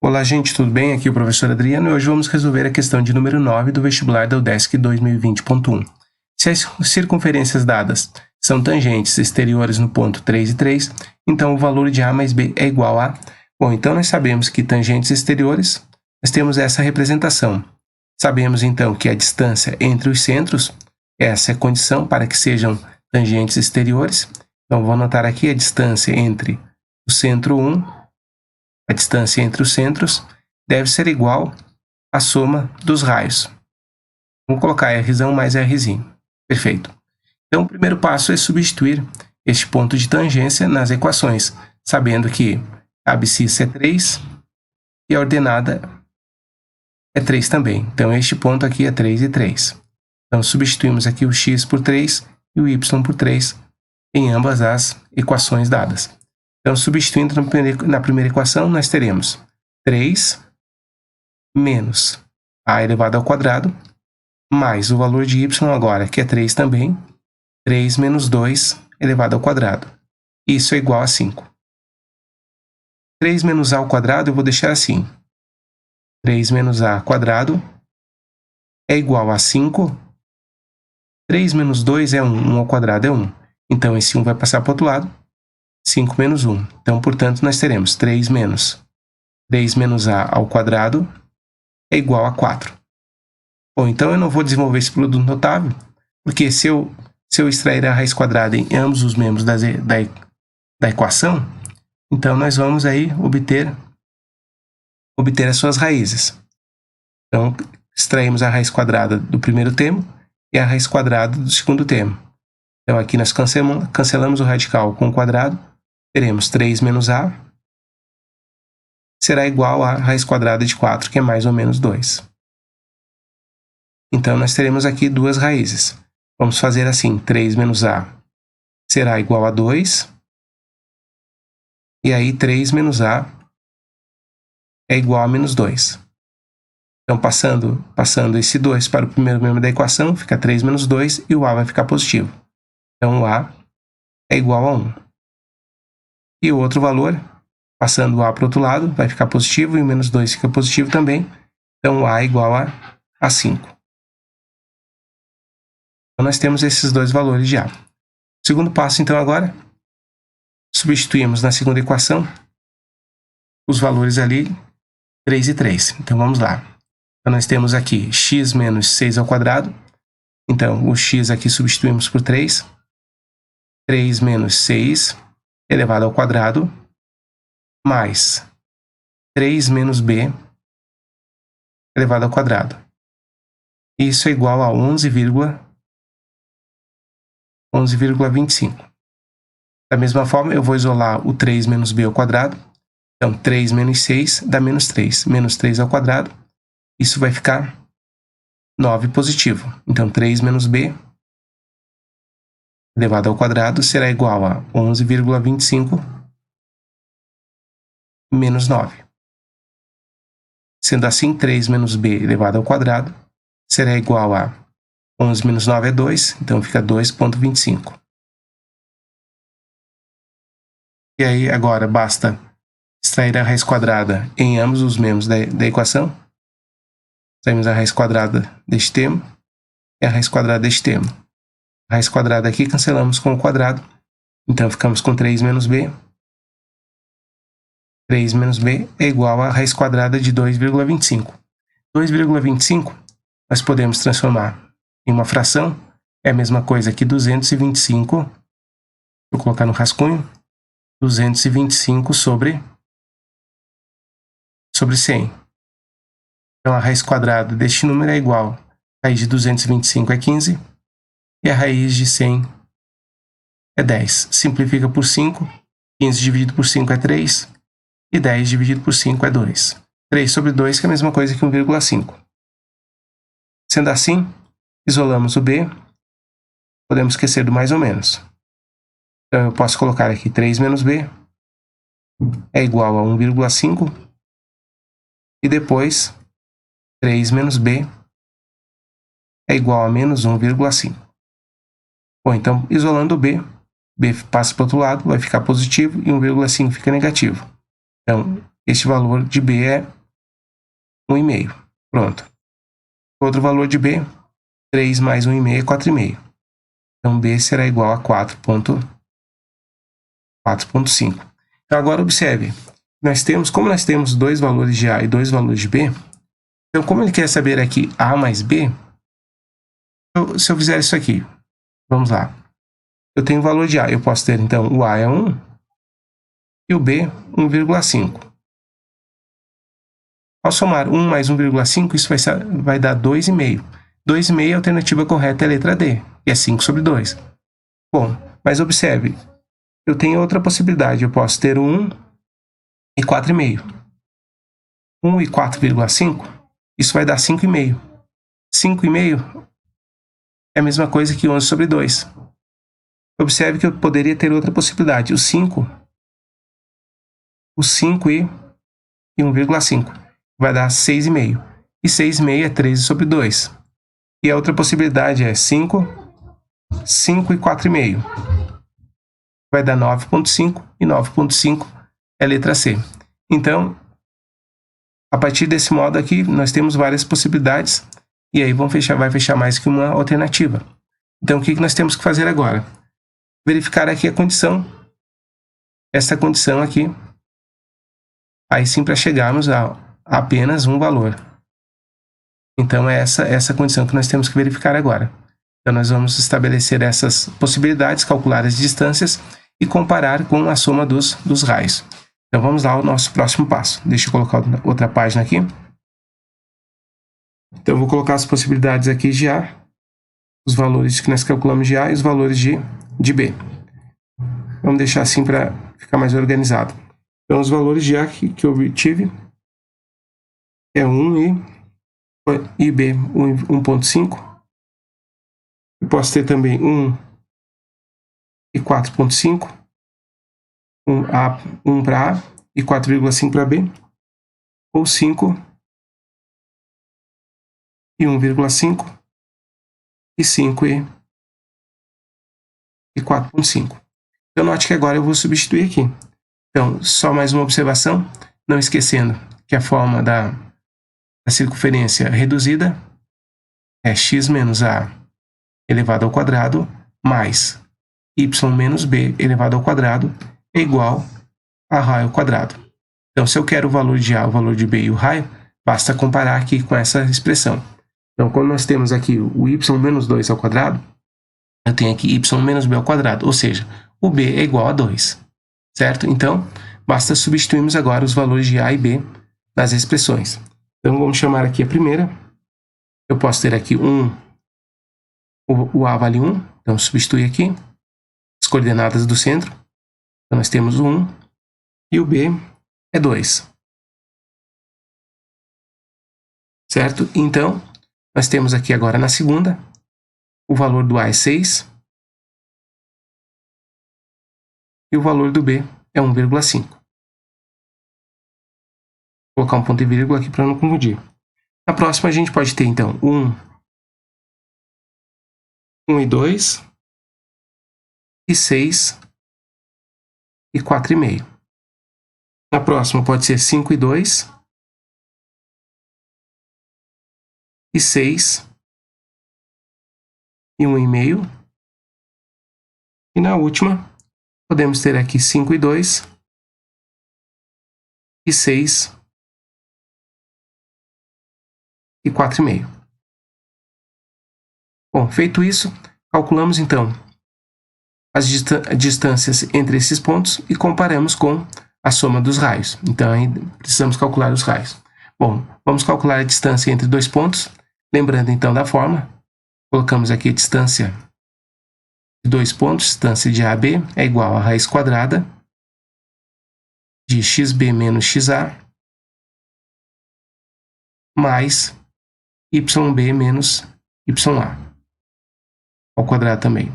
Olá, gente, tudo bem? Aqui é o professor Adriano e hoje vamos resolver a questão de número 9 do vestibular da UDESC 2020.1. Se as circunferências dadas são tangentes exteriores no ponto 3 e 3, então o valor de A mais B é igual a... Bom, então nós sabemos que tangentes exteriores, nós temos essa representação. Sabemos então que a distância entre os centros, essa é a condição para que sejam tangentes exteriores. Então vou anotar aqui a distância entre o centro 1, a distância entre os centros deve ser igual à soma dos raios. Vamos colocar Rzão mais Rzinho. Perfeito. Então, o primeiro passo é substituir este ponto de tangência nas equações, sabendo que a abscissa é 3 e a ordenada é 3 também. Então, este ponto aqui é 3 e 3. Então, substituímos aqui o x por 3 e o y por 3 em ambas as equações dadas. Então, substituindo na primeira equação, nós teremos 3 menos a elevado ao quadrado, mais o valor de y agora, que é 3 também, 3 menos 2 elevado ao quadrado. Isso é igual a 5. 3 menos a ao quadrado eu vou deixar assim. 3 menos a quadrado é igual a 5. 3 menos 2 é 1, 1 ao quadrado é 1. Então, esse 1 vai passar para o outro lado. 5 menos 1. Então, portanto, nós teremos 3 menos a ao quadrado é igual a 4. Bom, então eu não vou desenvolver esse produto notável, porque se eu extrair a raiz quadrada em ambos os membros da equação, então nós vamos aí obter as suas raízes. Então, extraímos a raiz quadrada do primeiro termo e a raiz quadrada do segundo termo. Então, aqui nós cancelamos o radical com o quadrado. Teremos 3 menos a será igual a raiz quadrada de 4, que é mais ou menos 2. Então, nós teremos aqui duas raízes. Vamos fazer assim, 3 menos a será igual a 2. E aí, 3 menos a é igual a menos 2. Então, passando esse 2 para o primeiro membro da equação, fica 3 menos 2 e o a vai ficar positivo. Então, o a é igual a 1. E o outro valor, passando o a para o outro lado, vai ficar positivo e o menos 2 fica positivo também. Então, o a é igual a 5. Então, nós temos esses dois valores de a. Segundo passo, então, agora, substituímos na segunda equação os valores ali, 3 e 3. Então, vamos lá. Então, nós temos aqui x menos 6 ao quadrado. Então, o x aqui substituímos por 3. 3 menos 6 elevado ao quadrado, mais 3 menos b elevado ao quadrado. Isso é igual a 11,25. Da mesma forma, eu vou isolar o 3 menos b ao quadrado. Então, 3 menos 6 dá menos 3. Menos 3 ao quadrado, isso vai ficar 9 positivo. Então, 3 menos b elevado ao quadrado será igual a 11,25 menos 9. Sendo assim, 3 menos b elevado ao quadrado será igual a 11 menos 9 é 2, então fica 2,25. E aí, agora, basta extrair a raiz quadrada em ambos os membros da equação. Extraímos a raiz quadrada deste termo e a raiz quadrada deste termo. A raiz quadrada aqui cancelamos com o quadrado. Então, ficamos com 3 menos b. 3 menos b é igual a raiz quadrada de 2,25. 2,25 nós podemos transformar em uma fração. É a mesma coisa que 225. Vou colocar no rascunho. 225 sobre 100. Então, a raiz quadrada deste número é igual a raiz de 225 é 15. E a raiz de 100 é 10. Simplifica por 5. 15 dividido por 5 é 3. E 10 dividido por 5 é 2. 3 sobre 2, que é a mesma coisa que 1,5. Sendo assim, isolamos o b. Podemos esquecer do mais ou menos. Então, eu posso colocar aqui 3 menos b é igual a 1,5. E depois, 3 menos b é igual a menos 1,5. Bom, então, isolando o b passa para o outro lado, vai ficar positivo e 1,5 fica negativo. Então, Este valor de b é 1,5. Pronto. Outro valor de b, 3 mais 1,5 é 4,5. Então, b será igual a 4,5. Então, agora observe. Como nós temos dois valores de a e dois valores de b, então, como ele quer saber aqui a mais b, se eu fizer isso aqui, vamos lá. Eu tenho o valor de a, eu posso ter, então, o a é 1 e o b 1,5. Ao somar 1 mais 1,5, isso vai dar 2,5. 2,5, a alternativa correta é a letra D, que é 5 sobre 2. Bom, mas observe, eu tenho outra possibilidade, eu posso ter 1 e 4,5. 1 e 4,5, isso vai dar 5,5. 5,5 é a mesma coisa que 11 sobre 2. Observe que eu poderia ter outra possibilidade, o 5 e 1,5. Vai dar 6,5. E 6,5 é 13 sobre 2. E a outra possibilidade é 5 e 4,5. Vai dar 9,5 e 9,5 é a letra C. Então, a partir desse modo aqui, nós temos várias possibilidades e aí vai fechar mais que uma alternativa. Então, o que nós temos que fazer agora? Verificar aqui a condição, essa condição aqui, aí sim para chegarmos a apenas um valor. Então, é essa condição que nós temos que verificar agora. Então, nós vamos estabelecer essas possibilidades, calcular as distâncias e comparar com a soma dos raios. Então, vamos lá ao nosso próximo passo. Deixa eu colocar outra página aqui. Então, eu vou colocar as possibilidades aqui de A, os valores que nós calculamos de A e os valores de B. Vamos deixar assim para ficar mais organizado. Então, os valores de A que eu obtive é 1 e B 1,5. Eu posso ter também 1 e 4,5. 1 para A e 4,5 para B. Ou 5 e 1,5 e 5 e 4,5. Então, note que agora eu vou substituir aqui. Então, só mais uma observação, não esquecendo que a forma da circunferência reduzida é x menos a elevado ao quadrado mais y menos b elevado ao quadrado é igual a raio ao quadrado. Então, se eu quero o valor de a, o valor de b e o raio, basta comparar aqui com essa expressão. Então, quando nós temos aqui o y menos 2 ao quadrado, eu tenho aqui y menos b ao quadrado, ou seja, o b é igual a 2, certo? Então, basta substituirmos agora os valores de a e b nas expressões. Então, vamos chamar aqui a primeira. Eu posso ter aqui o a vale 1, então substitui aqui as coordenadas do centro. Então, nós temos o 1 e o b é 2. Certo? Então, nós temos aqui agora na segunda, o valor do a é 6 e o valor do b é 1,5. Vou colocar um ponto e vírgula aqui para não confundir. Na próxima, a gente pode ter, então, 1 e 2 e 6 e 4,5. Na próxima, pode ser 5 e 2 e 6 e 1,5. E na última, podemos ter aqui 5 e 2 e 6 e 4,5. Bom, feito isso, calculamos então as distâncias entre esses pontos e comparamos com a soma dos raios. Então, aí precisamos calcular os raios. Bom, vamos calcular a distância entre dois pontos. Lembrando então da fórmula, colocamos aqui a distância de dois pontos, distância de AB é igual a raiz quadrada de xb menos xa mais yb menos ya ao quadrado também.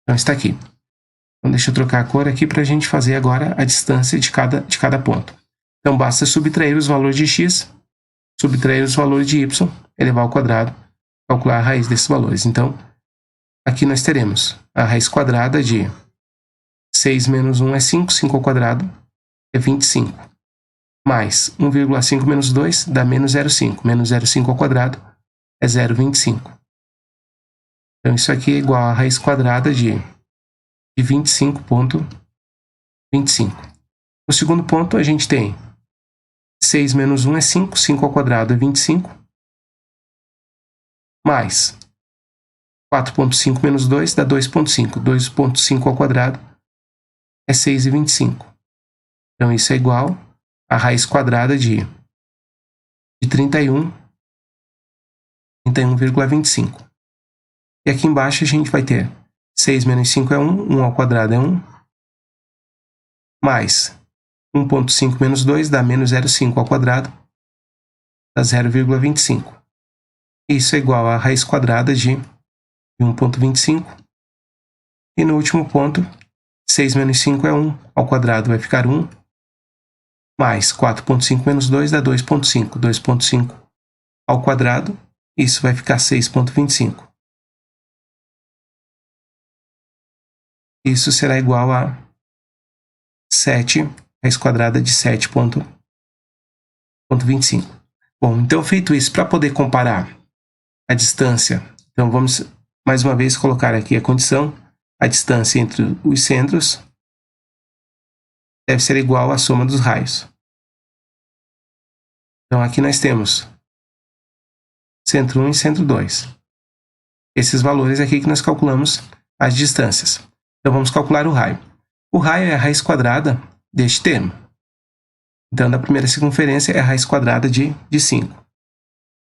Então está aqui. Então deixa eu trocar a cor aqui para a gente fazer agora a distância de cada ponto. Então basta subtrair os valores de x, subtrair os valores de y, elevar ao quadrado, calcular a raiz desses valores. Então, aqui nós teremos a raiz quadrada de 6 menos 1 é 5, 5 ao quadrado, é 25. Mais 1,5 menos 2 dá menos 0,5. Menos 0,5 ao quadrado é 0,25. Então, isso aqui é igual a raiz quadrada de 25,25. No segundo ponto, a gente tem 6 menos 1 é 5. 5 ao quadrado é 25. Mais 4,5 menos 2 dá 2,5. 2,5 ao quadrado é 6,25. Então, isso é igual a raiz quadrada de 31,25. E aqui embaixo a gente vai ter 6 menos 5 é 1, 1 ao quadrado é 1, mais 1,5 menos 2 dá menos 0,5 ao quadrado, dá 0,25. Isso é igual a raiz quadrada de 1,25. E no último ponto, 6 menos 5 é 1, ao quadrado vai ficar 1, mais 4,5 menos 2 dá 2,5. 2,5 ao quadrado, isso vai ficar 6,25. Isso será igual a 7, raiz quadrada de 7,25. Bom, então feito isso, para poder comparar a distância, então vamos mais uma vez colocar aqui a condição, a distância entre os centros deve ser igual à soma dos raios. Então aqui nós temos centro 1 e centro 2. Esses valores aqui que nós calculamos as distâncias. Então vamos calcular o raio. O raio é a raiz quadrada deste termo. Então da primeira circunferência é a raiz quadrada de 5.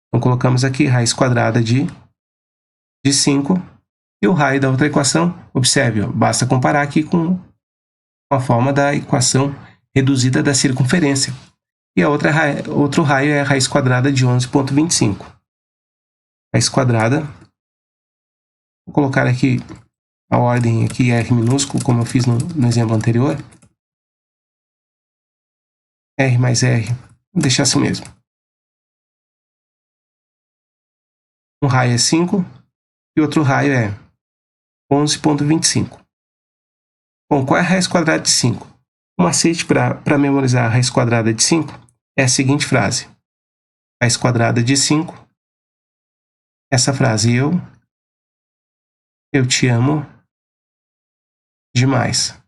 Então colocamos aqui raiz quadrada de 5. E o raio da outra equação, observe, basta comparar aqui com a forma da equação reduzida da circunferência. E a outro raio é a raiz quadrada de 11,25. Raiz quadrada, vou colocar aqui a ordem aqui R minúsculo, como eu fiz no exemplo anterior. R mais R, vou deixar assim mesmo. Um raio é 5 e outro raio é 11,25. Bom, qual é a raiz quadrada de 5? Um macete para memorizar a raiz quadrada de 5 é a seguinte frase. Raiz quadrada de 5. Essa frase, eu te amo demais.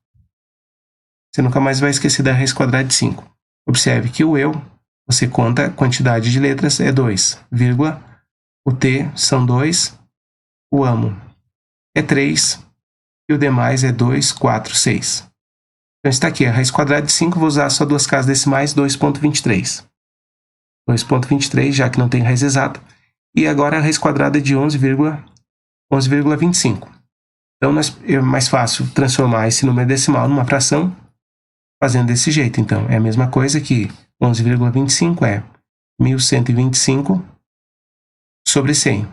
Você nunca mais vai esquecer da raiz quadrada de 5. Observe que o eu, você conta a quantidade de letras, é 2, vírgula, o T são 2, o amo é 3, e o demais é 2, 4, 6. Então está aqui, a raiz quadrada de 5, vou usar só duas casas decimais, 2,23. 2,23, já que não tem raiz exata. E agora a raiz quadrada de 11,25. Então é mais fácil transformar esse número decimal numa fração fazendo desse jeito. Então é a mesma coisa que 11,25 é 1125 sobre 100. A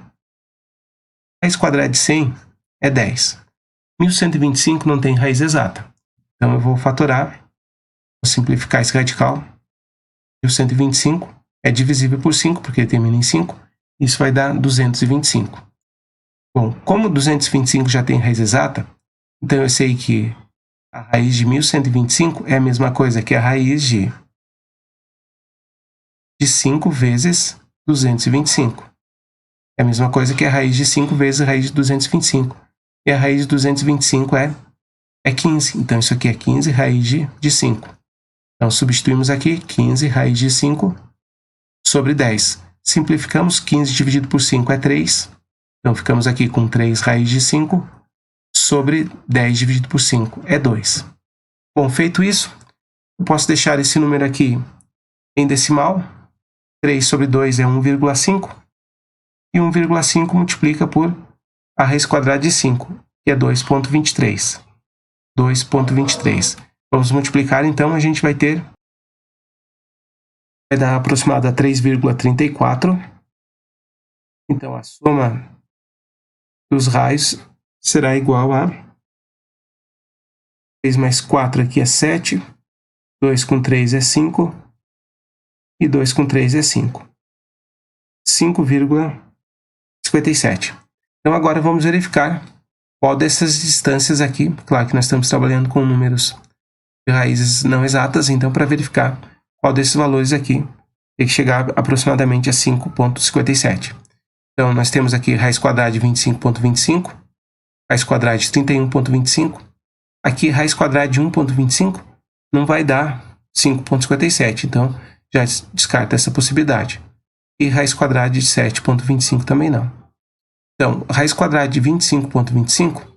raiz quadrada de 100 é 10. 1125 não tem raiz exata. Então eu vou fatorar, vou simplificar esse radical. 1125 é divisível por 5, porque termina em 5. Isso vai dar 225. Bom, como 225 já tem raiz exata, então eu sei que a raiz de 1125 é a mesma coisa que a raiz de 5 vezes 225. É a mesma coisa que a raiz de 5 vezes a raiz de 225. E a raiz de 225 é 15. Então, isso aqui é 15 raiz de 5. Então, substituímos aqui 15 raiz de 5 sobre 10. Simplificamos, 15 dividido por 5 é 3. Então, ficamos aqui com 3 raiz de 5 sobre 10 dividido por 5 é 2. Bom, feito isso, eu posso deixar esse número aqui em decimal. 3 sobre 2 é 1,5. E 1,5 multiplica por a raiz quadrada de 5, que é 2,23. 2,23. Vamos multiplicar, então, a gente vai ter... vai dar aproximado a 3,34. Então, a soma dos raios será igual a 3 mais 4 aqui é 7, 2 com 3 é 5, e 2 com 3 é 5. 5,57. Então, agora vamos verificar qual dessas distâncias aqui, claro que nós estamos trabalhando com números de raízes não exatas, então para verificar qual desses valores aqui tem que chegar aproximadamente a 5,57. Então nós temos aqui raiz quadrada de 25,25, raiz quadrada de 31,25, aqui raiz quadrada de 1,25 não vai dar 5,57, então já descarta essa possibilidade. E raiz quadrada de 7,25 também não. Então, raiz quadrada de 25,25,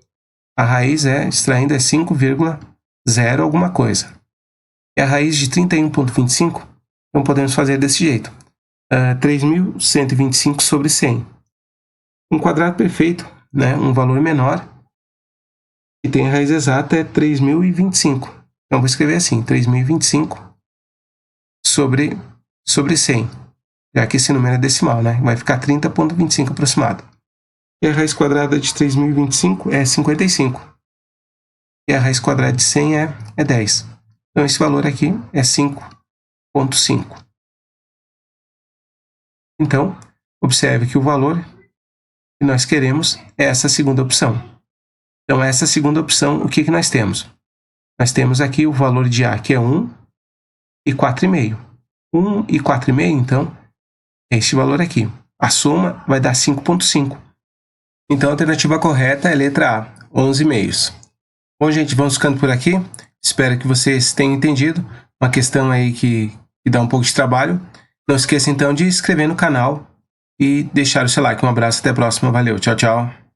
a raiz extraindo é 5,0 alguma coisa. E a raiz de 31,25, então podemos fazer desse jeito. 3.125 sobre 100. Um quadrado perfeito, né, um valor menor, que tem a raiz exata é 3.025. Então, vou escrever assim, 3.025 sobre 100. Já que esse número é decimal, né? Vai ficar 30,25 aproximado. E a raiz quadrada de 3.025 é 55. E a raiz quadrada de 100 é 10. Então, esse valor aqui é 5,5. Então, observe que o valor que nós queremos é essa segunda opção. Então, essa segunda opção, o que nós temos? Nós temos aqui o valor de A, que é 1 e 4,5. 1 e 4,5, então, é este valor aqui. A soma vai dar 5,5. Então, a alternativa correta é a letra A, 11,5. Bom, gente, vamos ficando por aqui. Espero que vocês tenham entendido. Uma questão aí que dá um pouco de trabalho. Não esqueça, então, de se inscrever no canal e deixar o seu like. Um abraço, até a próxima. Valeu, tchau, tchau.